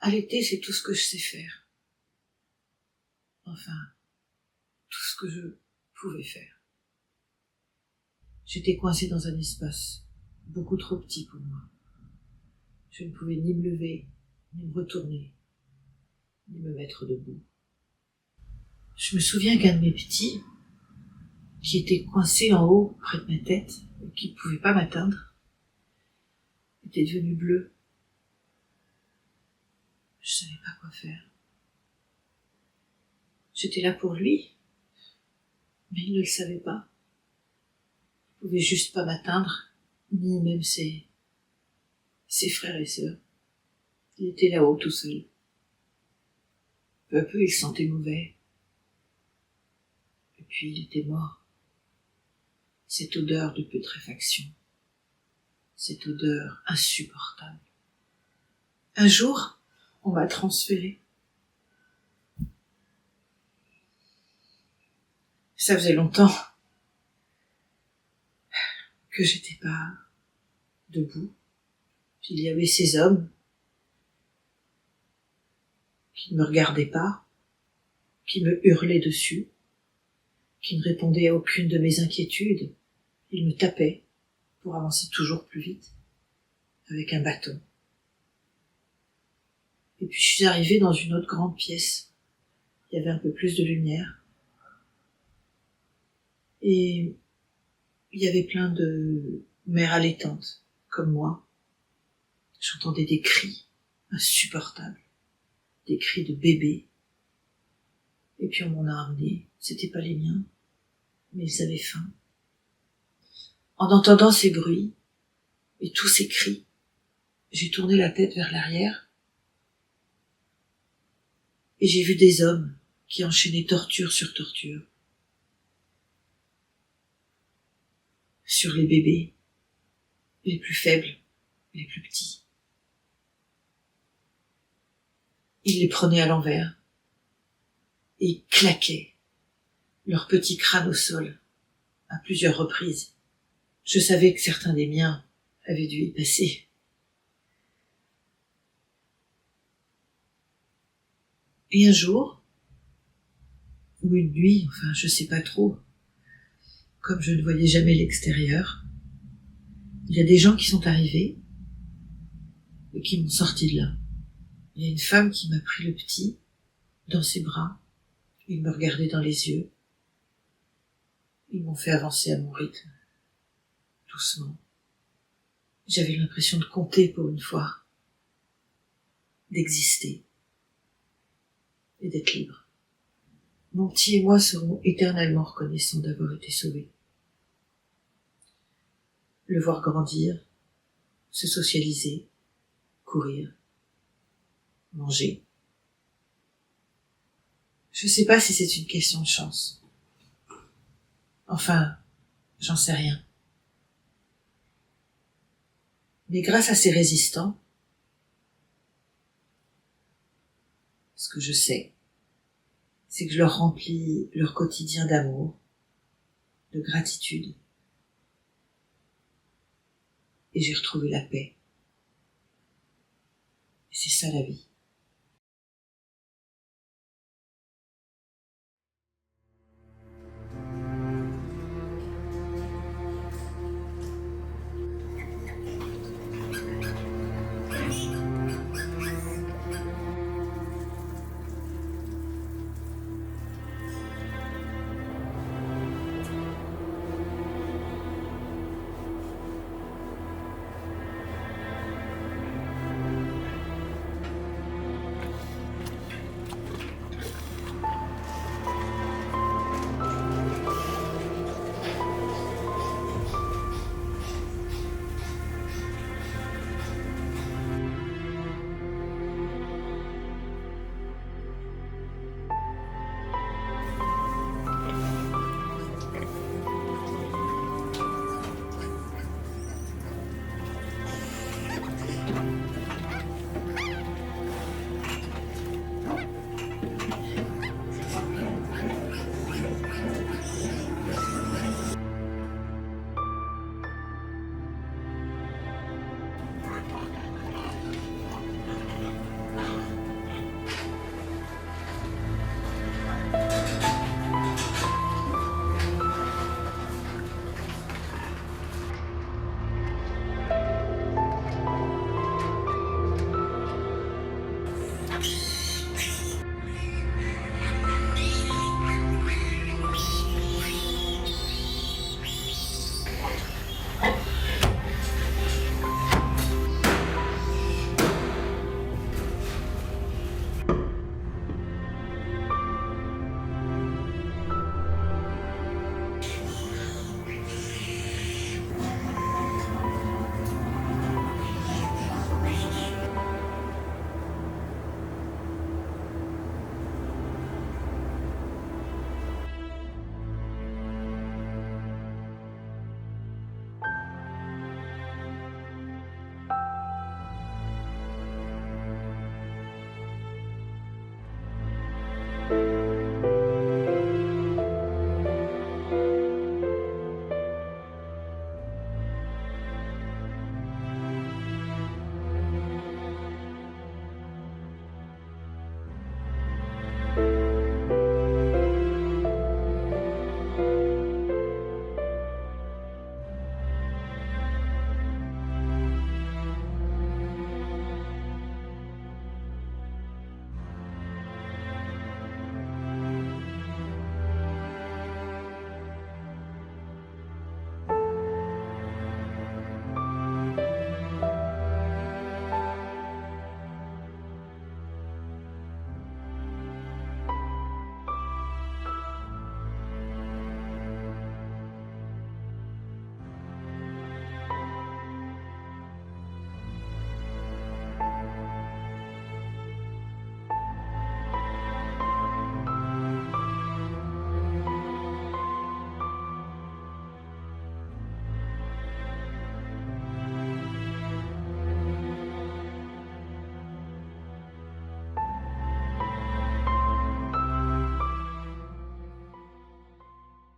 Allaiter, c'est tout ce que je sais faire. Enfin, tout ce que je pouvais faire. J'étais coincée dans un espace beaucoup trop petit pour moi. Je ne pouvais ni me lever, ni me retourner, ni me mettre debout. Je me souviens qu'un de mes petits, qui était coincé en haut, près de ma tête, et qui ne pouvait pas m'atteindre, était devenu bleu. Je savais pas quoi faire. J'étais là pour lui, mais il ne le savait pas. Il pouvait juste pas m'atteindre, ni même ses frères et sœurs. Il était là-haut tout seul. Peu à peu, il sentait mauvais. Et puis, il était mort. Cette odeur de putréfaction. Cette odeur insupportable. Un jour, on m'a transférée. Ça faisait longtemps que j'étais pas debout. Puis il y avait ces hommes qui ne me regardaient pas, qui me hurlaient dessus, qui ne répondaient à aucune de mes inquiétudes. Ils me tapaient pour avancer toujours plus vite, avec un bâton. Et puis je suis arrivée dans une autre grande pièce. Il y avait un peu plus de lumière. Et il y avait plein de mères allaitantes, comme moi. J'entendais des cris insupportables, des cris de bébés. Et puis on m'en a ramené. C'était pas les miens, mais ils avaient faim. En entendant ces bruits et tous ces cris, j'ai tourné la tête vers l'arrière et j'ai vu des hommes qui enchaînaient torture sur torture. Sur les bébés, les plus faibles, les plus petits. Ils les prenaient à l'envers et claquaient leur petit crâne au sol à plusieurs reprises. Je savais que certains des miens avaient dû y passer. Et un jour, ou une nuit, enfin je sais pas trop, comme je ne voyais jamais l'extérieur, il y a des gens qui sont arrivés et qui m'ont sorti de là. Il y a une femme qui m'a pris le petit dans ses bras. Ils me regardaient dans les yeux. Ils m'ont fait avancer à mon rythme, doucement. J'avais l'impression de compter pour une fois, d'exister et d'être libre. Mon petit et moi serons éternellement reconnaissants d'avoir été sauvés. Le voir grandir, se socialiser, courir, manger. Je sais pas si c'est une question de chance. Enfin, j'en sais rien. Mais grâce à ces résistants, ce que je sais, c'est que je leur remplis leur quotidien d'amour, de gratitude. Et j'ai retrouvé la paix. Et c'est ça la vie.